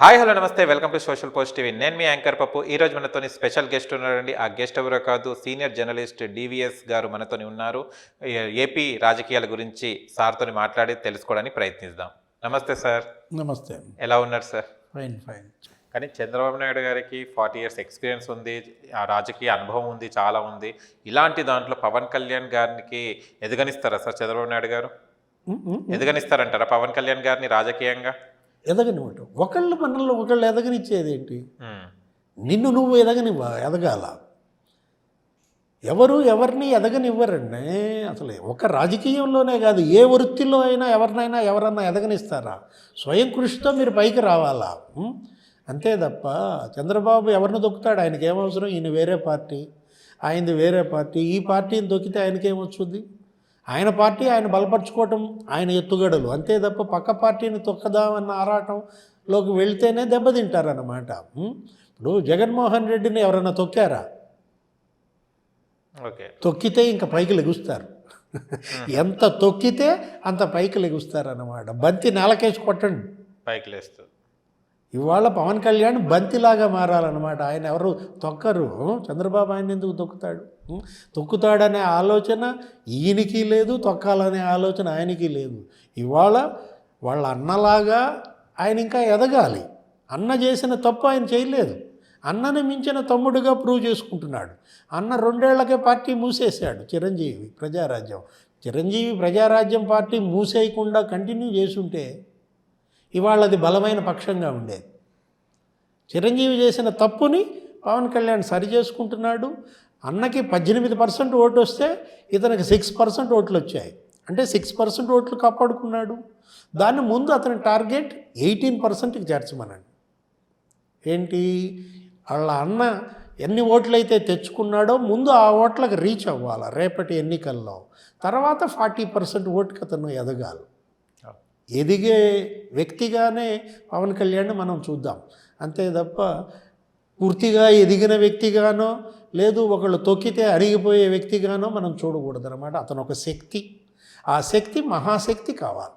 Hi hello నమస్తే welcome to social post TV. నేను మీ anchor పప్పు. ఈరోజు మనతోని స్పెషల్ గెస్ట్ ఉన్నారండి. ఆ గెస్ట్ ఎవరో కాదు, సీనియర్ జర్నలిస్ట్ డివిఎస్ గారు మనతోని ఉన్నారు. ఏపీ రాజకీయాల గురించి సార్తోని మాట్లాడి తెలుసుకోవడానికి ప్రయత్నిద్దాం. నమస్తే సార్. నమస్తే. ఎలా ఉన్నారు సార్? Fine fine. కానీ చంద్రబాబు నాయుడు గారికి 40 years ఎక్స్పీరియన్స్ ఉంది, ఆ రాజకీయ అనుభవం ఉంది, చాలా ఉంది. ఇలాంటి దాంట్లో పవన్ కళ్యాణ్ గారికి ఎదగనిస్తారా సార్ చంద్రబాబు నాయుడు గారు? ఎదగనిస్తారంటారా పవన్ కళ్యాణ్ గారిని రాజకీయంగా? ఎదగనివ్వట ఒకళ్ళు మనల్ని ఒకళ్ళు ఎదగనిచ్చేది ఏంటి? నిన్ను నువ్వు ఎదగాల. ఎవరు ఎవరిని ఎదగనివ్వరండి. అసలు ఒక రాజకీయంలోనే కాదు, ఏ వృత్తిలో అయినా ఎవరన్నా ఎదగనిస్తారా? స్వయం కృషితో మీరు పైకి రావాలా. అంతే తప్ప చంద్రబాబు ఎవరిని దొక్కుతాడు? ఆయనకి ఏమవసరం? ఈయన వేరే పార్టీ, ఆయనది వేరే పార్టీ. ఈ పార్టీని దొక్కితే ఆయనకేమొచ్చుద్ది? ఆయన పార్టీ ఆయన బలపరుచుకోవటం ఆయన ఎత్తుగడలు, అంతే తప్ప పక్క పార్టీని తొక్కదామన్న ఆరాటంలోకి వెళ్తేనే దెబ్బతింటారన్నమాట. ఇప్పుడు జగన్మోహన్ రెడ్డిని ఎవరన్నా తొక్కారా? ఓకే, తొక్కితే ఇంకా పైకి లెగుస్తారు. ఎంత తొక్కితే అంత పైకి లెగుస్తారన్నమాట. బంతి నేలకేసి కొట్టండి, పైకి లేస్తారు. ఇవాళ పవన్ కళ్యాణ్ బంతిలాగా మారాలన్నమాట. ఆయన ఎవరు తొక్కరు. చంద్రబాబు ఆయన ఎందుకు తొక్కుతాడు? తొక్కుతాడనే ఆలోచన ఈయనకి లేదు, తొక్కాలనే ఆలోచన ఆయనకి లేదు. ఇవాళ వాళ్ళ అన్నలాగా ఆయన ఇంకా ఎదగాలి. అన్న చేసిన తప్పు ఆయన చేయలేదు. అన్నని మించిన తమ్ముడుగా ప్రూవ్ చేసుకుంటున్నాడు. అన్న 2 ఏళ్లకే పార్టీ మూసేశాడు. చిరంజీవి ప్రజారాజ్యం పార్టీ మూసేయకుండా కంటిన్యూ చేసుంటే ఇవాళ అది బలమైన పక్షంగా ఉండేది. చిరంజీవి చేసిన తప్పుని పవన్ కళ్యాణ్ సరి చేసుకుంటున్నాడు. అన్నకి 18% ఓటు వస్తే ఇతనికి 6% ఓట్లు వచ్చాయి. అంటే 6% ఓట్లు కాపాడుకున్నాడు. దాన్ని ముందు అతని టార్గెట్ 18%కి చేర్చమనండి. ఏంటి, వాళ్ళ అన్న ఎన్ని ఓట్లు అయితే తెచ్చుకున్నాడో ముందు ఆ ఓట్లకు రీచ్ అవ్వాలి రేపటి ఎన్నికల్లో. తర్వాత 40% ఓటుకి అతను ఎదగాలి. ఎదిగే వ్యక్తిగానే పవన్ కళ్యాణ్ మనం చూద్దాం. అంతే తప్ప పూర్తిగా ఎదిగిన వ్యక్తిగానో లేదు ఒకళ్ళు తొక్కితే అరిగిపోయే వ్యక్తిగానో మనం చూడకూడదు అన్నమాట. అతను ఒక శక్తి. ఆ శక్తి మహాశక్తి కావాలి.